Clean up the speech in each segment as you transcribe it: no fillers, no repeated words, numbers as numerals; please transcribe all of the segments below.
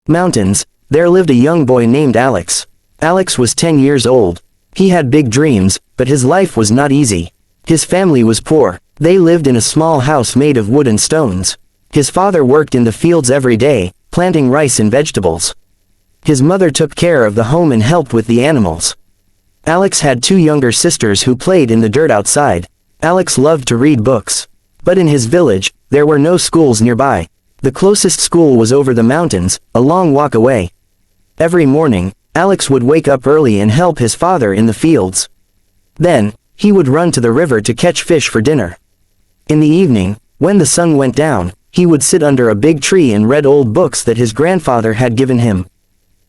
Mountains, there lived a young boy named Alex. Alex was 10 years old. He had big dreams, but his life was not easy. His family was poor. They lived in a small house made of wood and stones. His father worked in the fields every day, planting rice and vegetables. His mother took care of the home and helped with the animals. Alex had two younger sisters who played in the dirt outside. Alex loved to read books. But in his village, there were no schools nearby. The closest school was over the mountains, a long walk away. Every morning, Alex would wake up early and help his father in the fields. Then, he would run to the river to catch fish for dinner. In the evening, when the sun went down, he would sit under a big tree and read old books that his grandfather had given him.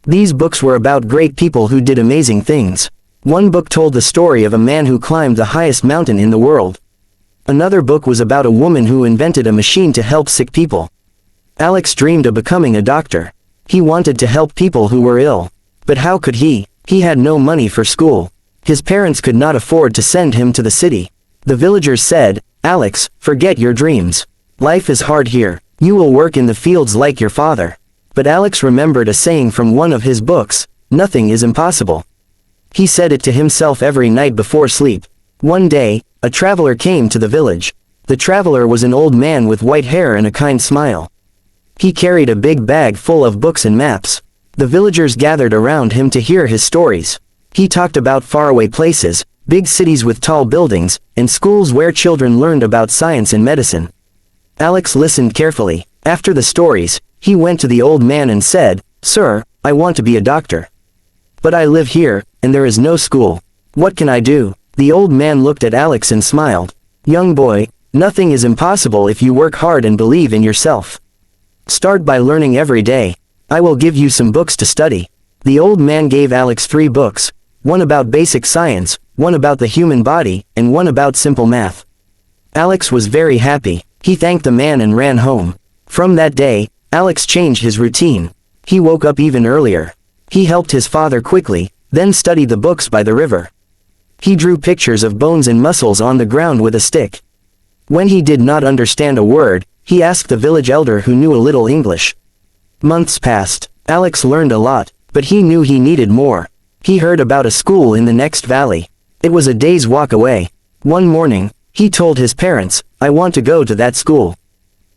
These books were about great people who did amazing things. One book told the story of a man who climbed the highest mountain in the world. Another book was about a woman who invented a machine to help sick people. Alex dreamed of becoming a doctor. He wanted to help people who were ill. But how could he? He had no money for school. His parents could not afford to send him to the city. The villagers said, "Alex, forget your dreams. Life is hard here. You will work in the fields like your father." But Alex remembered a saying from one of his books, "Nothing is impossible." He said it to himself every night before sleep. One day, a traveler came to the village. The traveler was an old man with white hair and a kind smile. He carried a big bag full of books and maps. The villagers gathered around him to hear his stories. He talked about faraway places, big cities with tall buildings, and schools where children learned about science and medicine. Alex listened carefully. After the stories, he went to the old man and said, "Sir, I want to be a doctor. But I live here, and there is no school. What can I do?" The old man looked at Alex and smiled. "Young boy, nothing is impossible if you work hard and believe in yourself. Start by learning every day. I will give you some books to study." The old man gave Alex 3 books, one about basic science, one about the human body, and one about simple math. Alex was very happy. He thanked the man and ran home. From that day, Alex changed his routine. He woke up even earlier. He helped his father quickly, then studied the books by the river. He drew pictures of bones and muscles on the ground with a stick. When he did not understand a word, he asked the village elder who knew a little English. Months passed. Alex learned a lot, but he knew he needed more. He heard about a school in the next valley. It was a day's walk away. One morning, he told his parents, "I want to go to that school.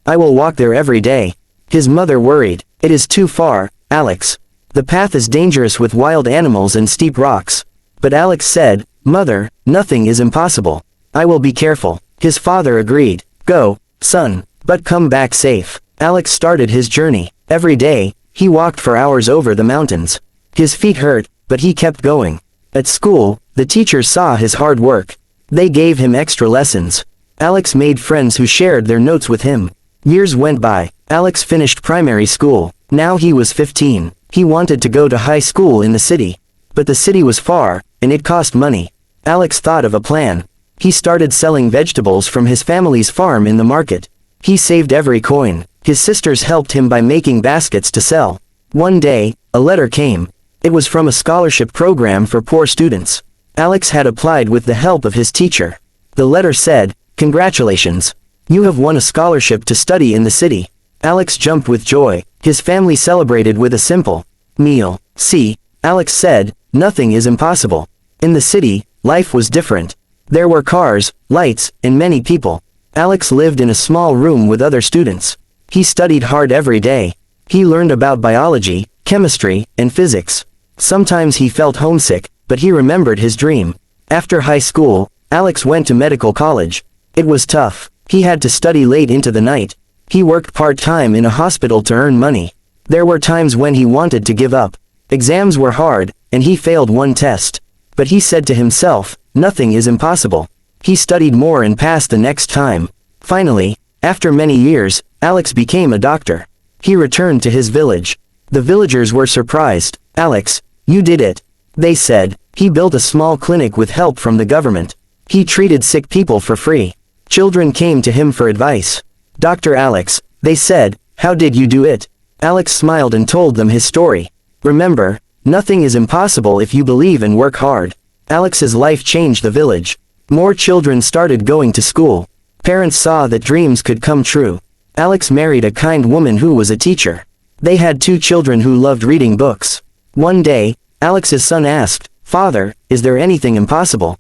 I will walk there every day." His mother worried. "It is too far, Alex. The path is dangerous with wild animals and steep rocks." But Alex said, "Mother, nothing is impossible. I will be careful." His father agreed. "Go, son, but come back safe." Alex started his journey. Every day, he walked for hours over the mountains. His feet hurt, but he kept going. At school, the teachers saw his hard work. They gave him extra lessons. Alex made friends who shared their notes with him. Years went by. Alex finished primary school. Now he was 15. He wanted to go to high school in the city. But the city was far, and it cost money. Alex thought of a plan. He started selling vegetables from his family's farm in the market. He saved every coin. His sisters helped him by making baskets to sell. One day, a letter came. It was from a scholarship program for poor students. Alex had applied with the help of his teacher. The letter said, "Congratulations. You have won a scholarship to study in the city." Alex jumped with joy. His family celebrated with a simple meal. "See," Alex said, "nothing is impossible." In the city, life was different. There were cars, lights, and many people. Alex lived in a small room with other students. He studied hard every day. He learned about biology, chemistry, and physics. Sometimes he felt homesick, but he remembered his dream. After high school, Alex went to medical college. It was tough. He had to study late into the night. He worked part-time in a hospital to earn money. There were times when he wanted to give up. Exams were hard, and he failed one test. But he said to himself, "Nothing is impossible." He studied more and passed the next time. Finally, after many years, Alex became a doctor. He returned to his village. The villagers were surprised. "Alex, you did it," they said. He built a small clinic with help from the government. He treated sick people for free. Children came to him for advice. "Dr. Alex," they said, "how did you do it?" Alex smiled and told them his story. Remember, nothing is impossible if you believe and work hard. Alex's life changed the village. More children started going to school. Parents saw that dreams could come true. Alex married a kind woman who was a teacher. They had two children who loved reading books. One day, Alex's son asked, "Father, is there anything impossible?"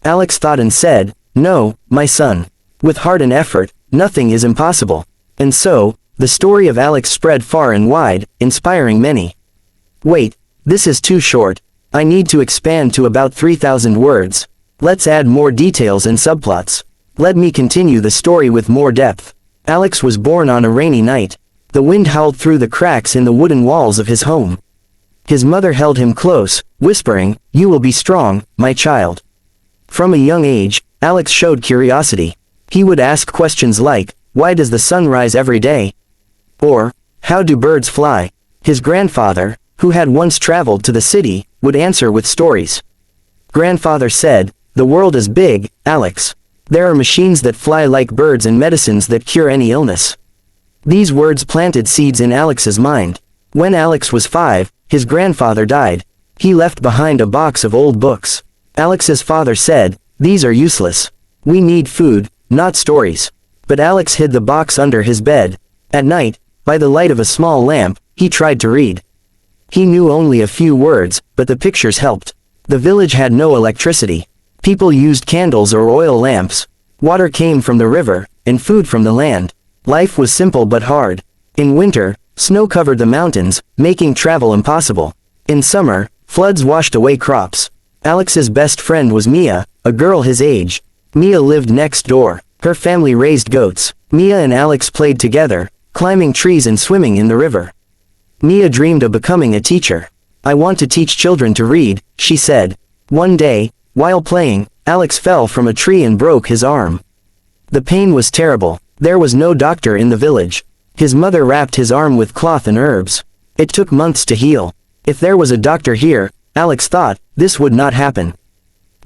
Alex thought and said, "No, my son. With heart and effort, nothing is impossible." And so, the story of Alex spread far and wide, inspiring many. Wait, this is too short. I need to expand to about 3,000 words. Let's add more details and subplots. Let me continue the story with more depth. Alex was born on a rainy night. The wind howled through the cracks in the wooden walls of his home. His mother held him close, whispering, "You will be strong, my child." From a young age, Alex showed curiosity. He would ask questions like, "Why does the sun rise every day?" Or, "How do birds fly?" His grandfather, who had once traveled to the city, would answer with stories. Grandfather said, "The world is big, Alex. There are machines that fly like birds and medicines that cure any illness." These words planted seeds in Alex's mind. When Alex was 5, his grandfather died. He left behind a box of old books. Alex's father said, "These are useless. We need food, not stories." But Alex hid the box under his bed. At night, by the light of a small lamp, he tried to read. He knew only a few words, but the pictures helped. The village had no electricity. People used candles or oil lamps. Water came from the river, and food from the land. Life was simple but hard. In winter, snow covered the mountains, making travel impossible. In summer, floods washed away crops. Alex's best friend was Mia, a girl his age. Mia lived next door. Her family raised goats. Mia and Alex played together, climbing trees and swimming in the river. Mia dreamed of becoming a teacher. "I want to teach children to read," she said. One day, while playing, Alex fell from a tree and broke his arm. The pain was terrible. There was no doctor in the village. His mother wrapped his arm with cloth and herbs. It took months to heal. If there was a doctor here, Alex thought, this would not happen.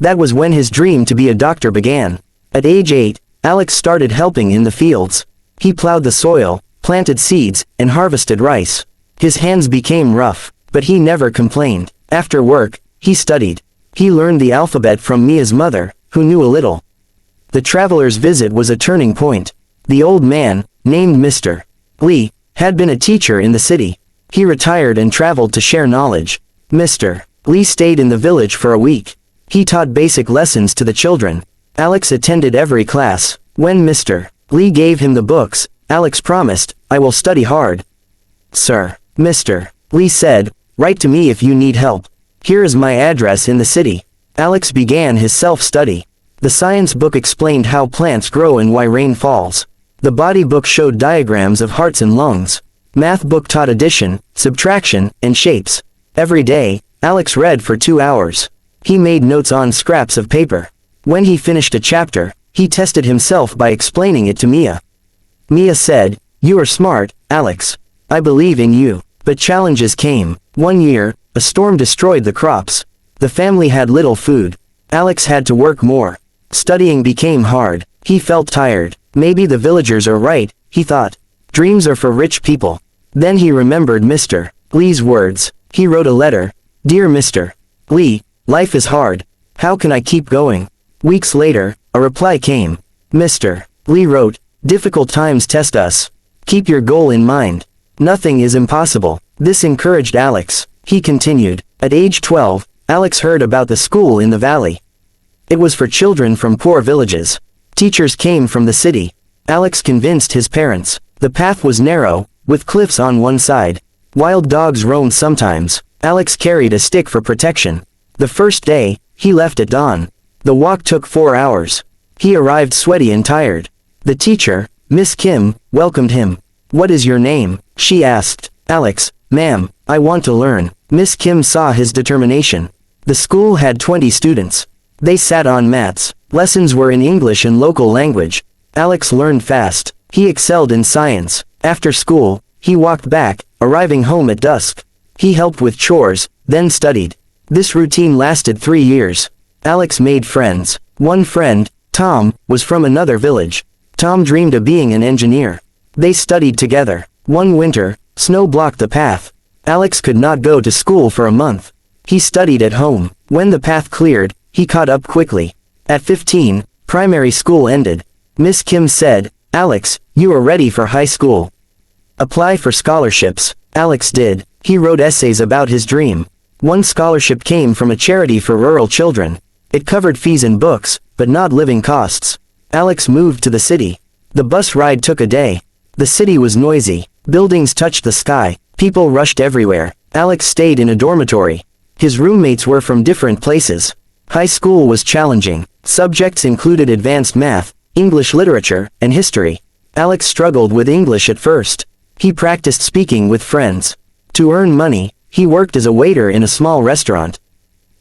That was when his dream to be a doctor began. At age 8, Alex started helping in the fields. He plowed the soil, planted seeds, and harvested rice. His hands became rough, but he never complained. After work, he studied. He learned the alphabet from Mia's mother, who knew a little. The traveler's visit was a turning point. The old man, named Mr. Lee, had been a teacher in the city. He retired and traveled to share knowledge. Mr. Lee stayed in the village for a week. He taught basic lessons to the children. Alex attended every class. When Mr. Lee gave him the books, Alex promised, "I will study hard." "Sir," Mr. Lee said, "write to me if you need help. Here is my address in the city." Alex began his self-study. The science book explained how plants grow and why rain falls. The body book showed diagrams of hearts and lungs. Math book taught addition, subtraction, and shapes. Every day, Alex read for 2 hours. He made notes on scraps of paper. When he finished a chapter, he tested himself by explaining it to Mia. Mia said, "You are smart, Alex. I believe in you." But challenges came. One year, a storm destroyed the crops. The family had little food. Alex had to work more. Studying became hard. He felt tired. Maybe the villagers are right, he thought. Dreams are for rich people. Then he remembered Mr. Lee's words. He wrote a letter. "Dear Mr. Lee, life is hard. How can I keep going?" Weeks later, a reply came. Mr. Lee wrote, "Difficult times test us. Keep your goal in mind. Nothing is impossible." This encouraged Alex. He continued. At age 12, Alex heard about the school in the valley. It was for children from poor villages. Teachers came from the city. Alex convinced his parents. The path was narrow, with cliffs on one side. Wild dogs roamed sometimes. Alex carried a stick for protection. The first day, he left at dawn. The walk took 4 hours. He arrived sweaty and tired. The teacher, Miss Kim, welcomed him. "What is your name?" she asked. "Alex, ma'am, I want to learn." Miss Kim saw his determination. The school had 20 students. They sat on mats. Lessons were in English and local language. Alex learned fast. He excelled in science. After school, he walked back, arriving home at dusk. He helped with chores, then studied. This routine lasted 3 years. Alex made friends. One friend, Tom, was from another village. Tom dreamed of being an engineer. They studied together. One winter, snow blocked the path. Alex could not go to school for a month. He studied at home. When the path cleared, he caught up quickly. At 15, primary school ended. Miss Kim said, "Alex, you are ready for high school. Apply for scholarships." Alex did. He wrote essays about his dream. One scholarship came from a charity for rural children. It covered fees and books, but not living costs. Alex moved to the city. The bus ride took a day. The city was noisy. Buildings touched the sky. People rushed everywhere. Alex stayed in a dormitory. His roommates were from different places. High school was challenging. Subjects included advanced math, English literature, and history. Alex struggled with English at first. He practiced speaking with friends. To earn money, he worked as a waiter in a small restaurant.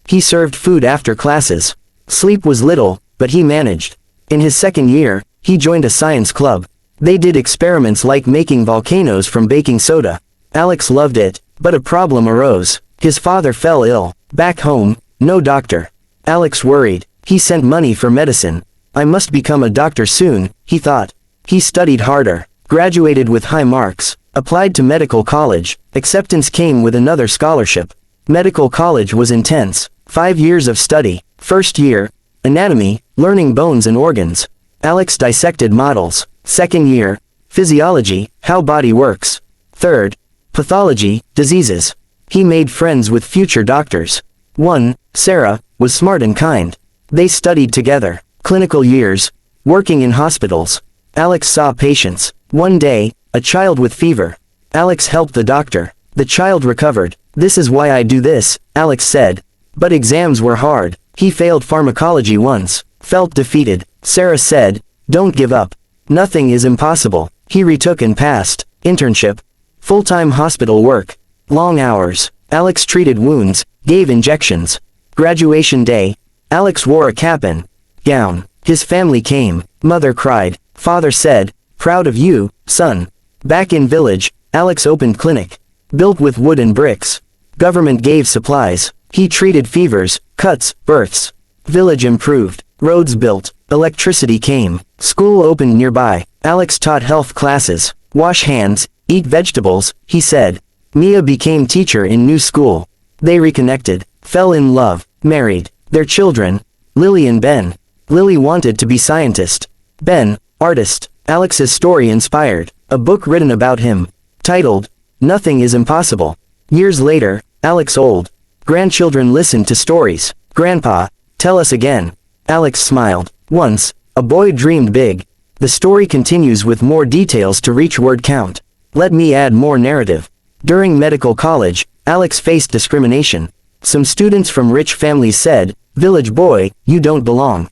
He served food after classes. Sleep was little, but he managed. In his second year, he joined a science club. They did experiments like making volcanoes from baking soda. Alex loved it, but a problem arose. His father fell ill. Back home, no doctor. Alex worried. He sent money for medicine. I must become a doctor soon, he thought. He studied harder, graduated with high marks, applied to medical college. Acceptance came with another scholarship. Medical college was intense. 5 years of study. First year, anatomy, learning bones and organs. Alex dissected models. Second year, physiology, how body works. Third, pathology, diseases. He made friends with future doctors. One, Sarah, was smart and kind. They studied together. Clinical years, working in hospitals. Alex saw patients. One day, a child with fever. Alex helped the doctor. The child recovered. This is why I do this, Alex said. But exams were hard. He failed pharmacology once. Felt defeated. Sarah said, don't give up. Nothing is impossible. He retook and passed. Internship. Full-time hospital work. Long hours. Alex treated wounds, gave injections. Graduation day. Alex wore a cap and gown. His family came. Mother cried. Father said, proud of you, son. Back in village, Alex opened clinic. Built with wood and bricks. Government gave supplies. He treated fevers, cuts, births. Village improved. Roads built. Electricity came. School opened nearby. Alex taught health classes. Wash hands, eat vegetables, he said. Mia became teacher in new school. They reconnected. Fell in love. Married. Their children, Lily and Ben. Lily wanted to be scientist. Ben, artist. Alex's story inspired a book written about him, titled, Nothing is Impossible. Years later, Alex old. Grandchildren listened to stories. Grandpa, tell us again. Alex smiled. Once, a boy dreamed big. The story continues with more details to reach word count. Let me add more narrative. During medical college, Alex faced discrimination. Some students from rich families said, village boy, you don't belong.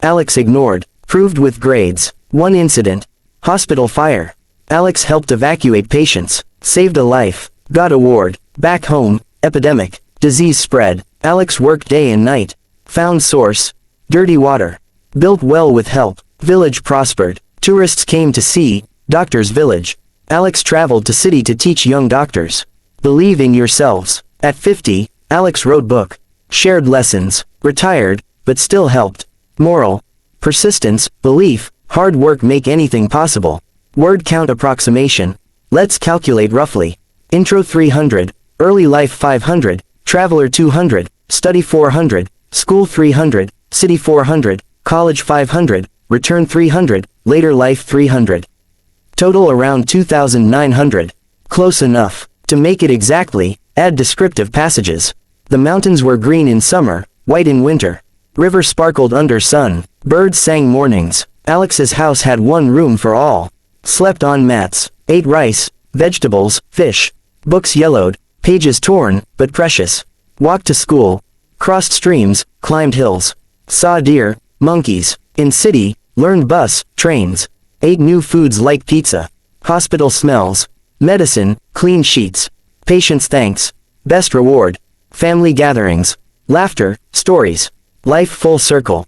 Alex ignored, proved with grades. One incident. Hospital fire. Alex helped evacuate patients, saved a life, got award. Back home, epidemic, disease spread. Alex worked day and night. Found source. Dirty water. Built well with help. Village prospered. Tourists came to see, doctor's village. Alex traveled to city to teach young doctors. Believe in yourselves. At 50, Alex wrote book. Shared lessons. Retired, but still helped. Moral. Persistence, belief, hard work make anything possible. Word count approximation. Let's calculate roughly. Intro 300, early life 500, traveler 200, study 400, school 300, city 400, college 500, return 300, later life 300. Total around 2,900. Close enough. To make it exactly, add descriptive passages. The mountains were green in summer, white in winter. River sparkled under sun. Birds sang mornings. Alex's house had one room for all. Slept on mats. Ate rice, vegetables, fish. Books yellowed, pages torn, but precious. Walked to school. Crossed streams, climbed hills. Saw deer, monkeys. In city, learned bus, trains. Ate new foods like pizza. Hospital smells. Medicine, clean sheets. Patients thanks. Best reward. Family gatherings. Laughter, stories. Life full circle.